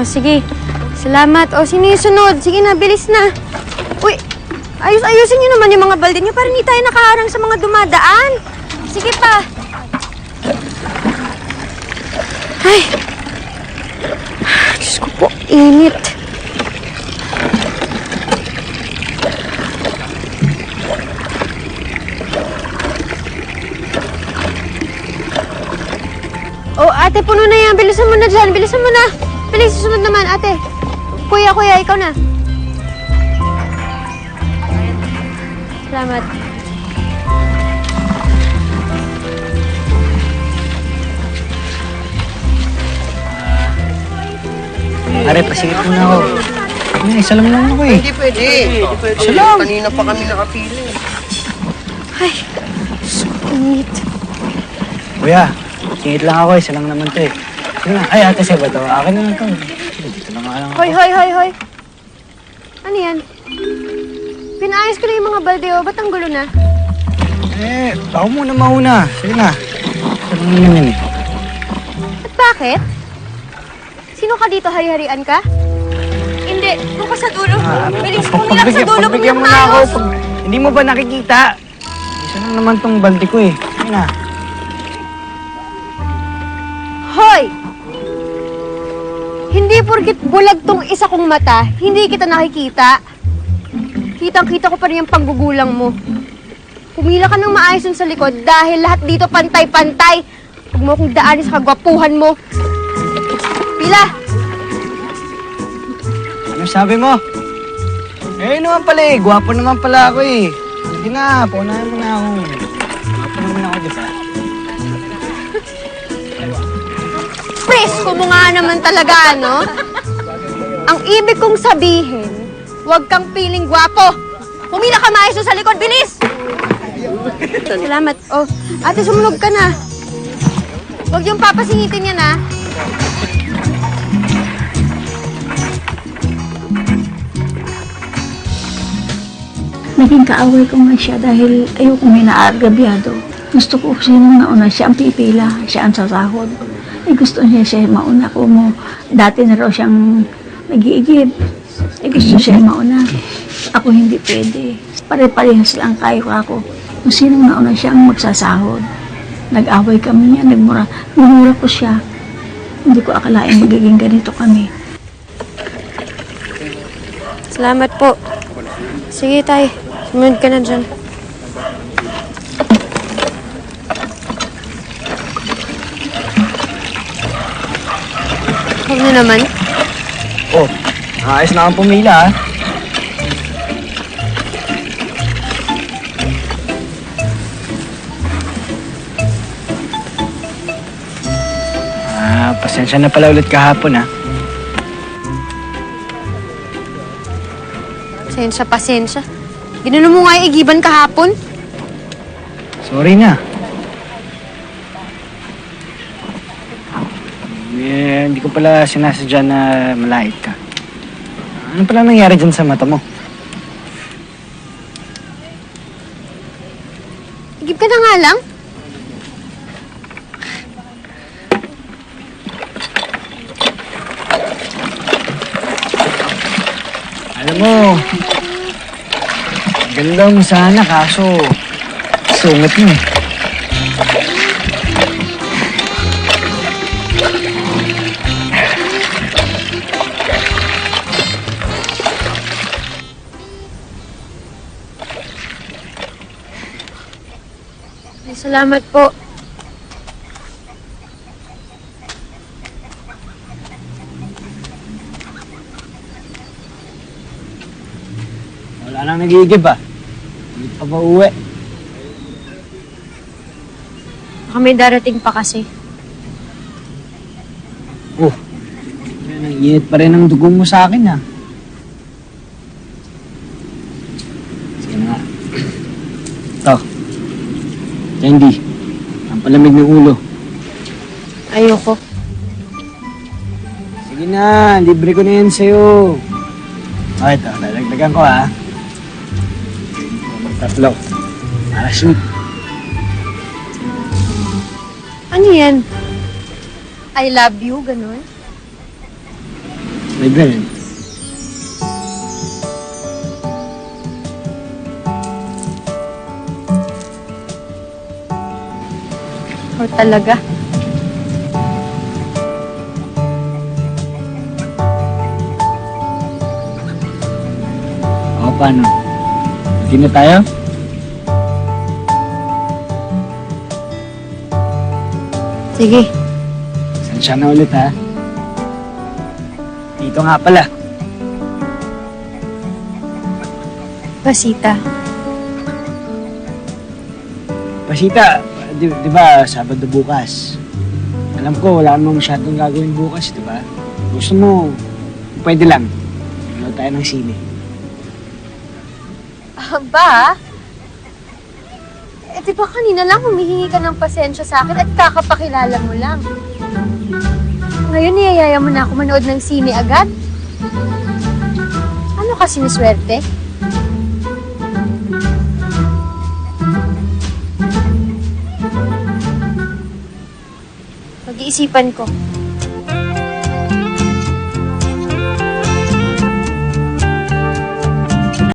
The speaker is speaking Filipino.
O, sige. Salamat. O, sino yung sunod? Sige na, bilis na. Uy, ayusin niyo naman yung mga balde niyo para hindi tayo nakaharang sa mga dumadaan. Sige pa. Ay. Diyos ko po, init. Oh, ate, puno na yan. Bilisan mo na dyan. Bilisan mo na. Bilis, susunod naman, ate. Kuya, ikaw na. Salamat. Are, pasingit mo na ako. Ay, isa lang naman ako eh. Hindi pwede. Isa lang. Kanina pa kami nakapili. Ay, init. Kuya, singit lang ako eh. Isa lang naman to eh. Sige na. Ay, ate, sa'yo ba to? Akin na lang to. Dito lang nga lang ako. Hoy. Ano yan? Pinaayos ko na yung mga balde, oh. Ba't ang gulo na? Eh, ako muna mauna. Sige na. Isa lang naman yan eh. At bakit? Sino ka dito? Hari-harian ka? Hindi. Doon ka sa dulo. Bilis, kumilang sa dulo. Pagbigyan mo na ako. Hindi mo ba nakikita? Isa lang naman tong balde ko eh. Sige na. Hoy! Hindi porkit bulag tong isa kong mata, hindi kita nakikita. Kitang-kita ko pa rin yung panggugulang mo. Pumila ka ng maayos dun sa likod dahil lahat dito pantay-pantay. Huwag mo akong daanin sa kagwapuhan mo. Pila! Ano sabi mo? Eh, naman pala eh. Gwapo naman pala ako eh. Sige na, paunahan mo na ako. Gwapo naman ako, di ba? Presko mo nga naman talaga, no? Ang ibig kong sabihin, huwag kang piling gwapo. Pumila ka maayos dun sa likod, bilis! Salamat. Oh, ate, sumunog ka na. Huwag yung papasingitin yan, ha? Naging kaaway ko nga siya dahil ayoko may naagabyado. Gusto ko sinong nauna siya ang pipila, siya ang sasahod. Eh gusto niya siya mauna ko mo. Dati na raw siyang nag-iigib. Eh gusto siya mauna. Ako hindi pwede. Pare-parehas lang kayo ako. Kung sinong nauna siya ang magsasahod. Nag-away kami niya, nagmura ko siya. Hindi ko akalain magiging ganito kami. Salamat po. Sige, tay. Sumunod ka na dyan. Huwag na naman. Oh, ayos na akong pumila ah. Pasensya na pala ulit kahapon ah. Pasensya. Ginano mo nga yung igiban kahapon? Sorry na. Eh, hindi ko pala sinasadya na malait ka. Ano pala nangyari dyan sa mata mo? Igib ka na nga lang. Alam mo, ganda mo sana kaso sungit mo eh. Salamat po. Wala nang nagigib ah. Hindi pa ba uwi? Baka may darating pa kasi. Oh, yan ang init pa rin ang dugo mo sa akin ah. Sige na nga. Ito. Candy. Ang palamig ng ulo. Ayoko. Sige na, libre ko na yan sa'yo. Okay, ito. Lalagdagan ko ha. Tatlo. Para sweet. Ano yan? I love you, ganun? My girl. Or talaga? O, paano? Hindi na tayo? Sige. Sensya na ulit, ha? Dito nga pala. Pasita. Pasita, di ba, Sabado bukas? Alam ko, wala namang masyadong gagawin bukas, di ba? Gusto mo, pwede lang. Manood tayo ng sine. Ba? Eh, di ba kanina lang humihingi ka ng pasensya sa akin at kakapakilala mo lang. Ngayon, niyayaya mo na ako manood ng sine agad? Ano kasi ni swerte? Pag-iisipan ko.